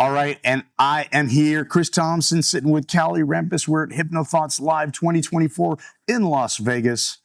All right, and I am here, Chris Thompson, sitting with Callie Rempis. We're at HypnoThoughts Live 2024 in Las Vegas,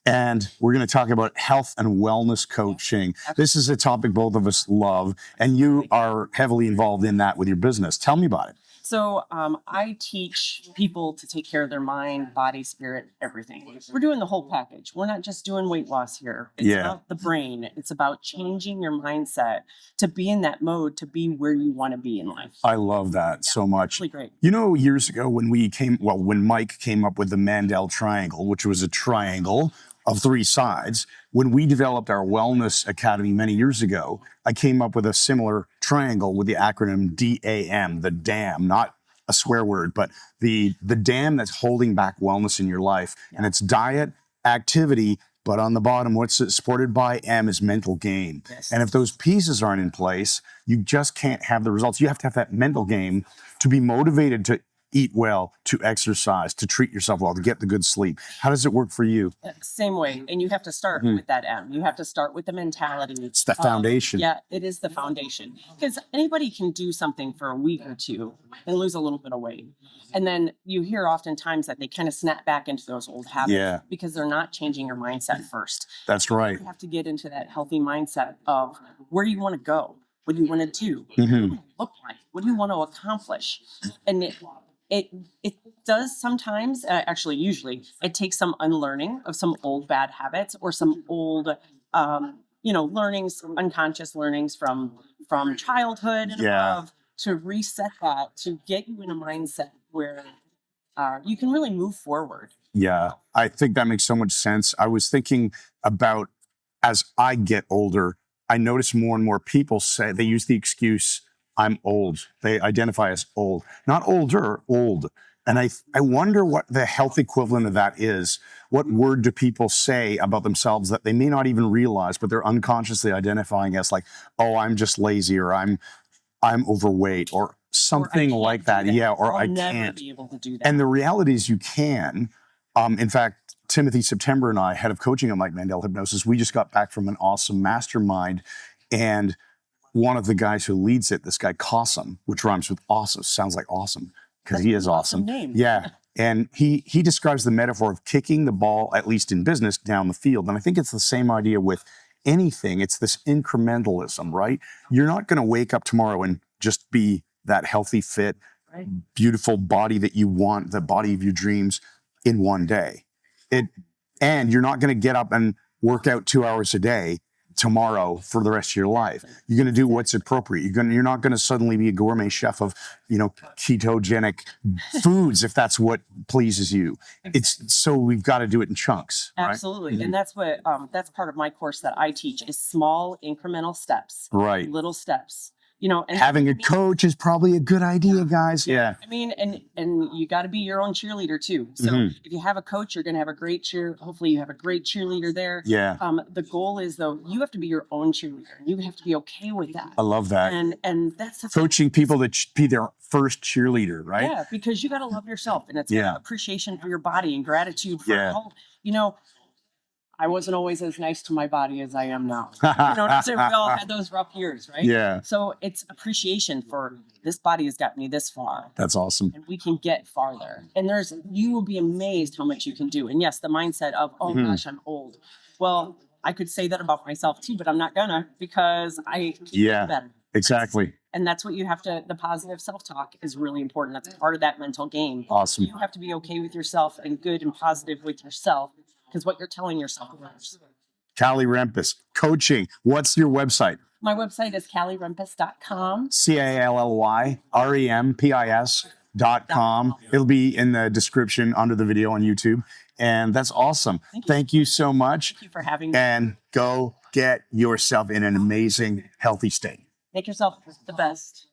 and we're going to talk about health and wellness coaching. This is a topic both of us love, and you are heavily involved in that with your business. Tell me about it. So I teach people to take care of their mind, body, spirit, everything. We're doing the whole package. We're not just doing weight loss here. It's about the brain. It's about changing your mindset to be in that mode, to be where you want to be in life. I love that so much. Really great. You know, years ago when when Mike came up with the Mandel triangle, which was a triangle of three sides, when we developed our wellness academy many years ago, I came up with a similar triangle with the acronym DAM, the DAM, not a swear word, but the dam that's holding back wellness in your life. And it's diet, activity, but on the bottom, what's it supported by? M is mental game. Yes. And if those pieces aren't in place, you just can't have the results. You have to have that mental game to be motivated to eat well, to exercise, to treat yourself well, to get the good sleep. How does it work for you? Same way. And you have to start with that M. You have to start with the mentality. It's the foundation. Yeah, it is the foundation. Because anybody can do something for a week or two and lose a little bit of weight. And then you hear oftentimes that they kind of snap back into those old habits because they're not changing your mindset first. That's right. You have to get into that healthy mindset of where you want to go, what do you want to do, what do you look like, what do you want to accomplish. And it does sometimes, actually usually, it takes some unlearning of some old bad habits or some old, learnings, unconscious learnings from childhood and above, to reset that, to get you in a mindset where you can really move forward. Yeah, I think that makes so much sense. I was thinking about, as I get older, I notice more and more people say, they use the excuse, I'm old. They identify as old, not older, old. And I wonder what the health equivalent of that is. What word do people say about themselves that they may not even realize, but they're unconsciously identifying as like, oh, I'm just lazy, or I'm overweight, or something like that. Yeah, or I'll I never can't be able to do that. And the reality is you can. In fact, Timothy September and I, head of coaching at Mandel Hypnosis, we just got back from an awesome mastermind, and one of the guys who leads it, this guy Cossum, which rhymes with awesome, sounds like awesome, because he is awesome. Name. Yeah. And he describes the metaphor of kicking the ball, at least in business, down the field. And I think it's the same idea with anything. It's this incrementalism, right? You're not going to wake up tomorrow and just be that healthy, fit, beautiful body that you want, the body of your dreams, in one day. And you're not going to get up and work out 2 hours a day tomorrow for the rest of your life. You're going to do what's appropriate. You're not going to suddenly be a gourmet chef of, ketogenic foods if that's what pleases you. Exactly. So we've got to do it in chunks. Absolutely. Right? And that's what, that's part of my course that I teach is small incremental steps. Right. Little steps. And having a coach is probably a good idea, guys. Yeah. I mean, and you got to be your own cheerleader too. So if you have a coach, you're going to have a great hopefully you have a great cheerleader there. Yeah. The goal is though, you have to be your own cheerleader. You have to be okay with that. I love that. And that's coaching people to be their first cheerleader, right? Yeah, because you got to love yourself, and it's appreciation for your body and gratitude for health. I wasn't always as nice to my body as I am now. We all had those rough years, right? Yeah. So it's appreciation for this body has got me this far. That's awesome. And we can get farther. And you will be amazed how much you can do. And yes, the mindset of, oh gosh, I'm old. Well, I could say that about myself too, but I'm not gonna, because I keep getting better. Exactly. And that's what you have to, the positive self-talk is really important. That's part of that mental game. Awesome. You have to be okay with yourself and good and positive with yourself, because what you're telling yourself matters. Callie Rempis, coaching. What's your website? My website is callyrempis.com. CALLYREMPIS.com. It'll be in the description under the video on YouTube. And that's awesome. Thank you so much. Thank you for having me. And go get yourself in an amazing, healthy state. Make yourself the best.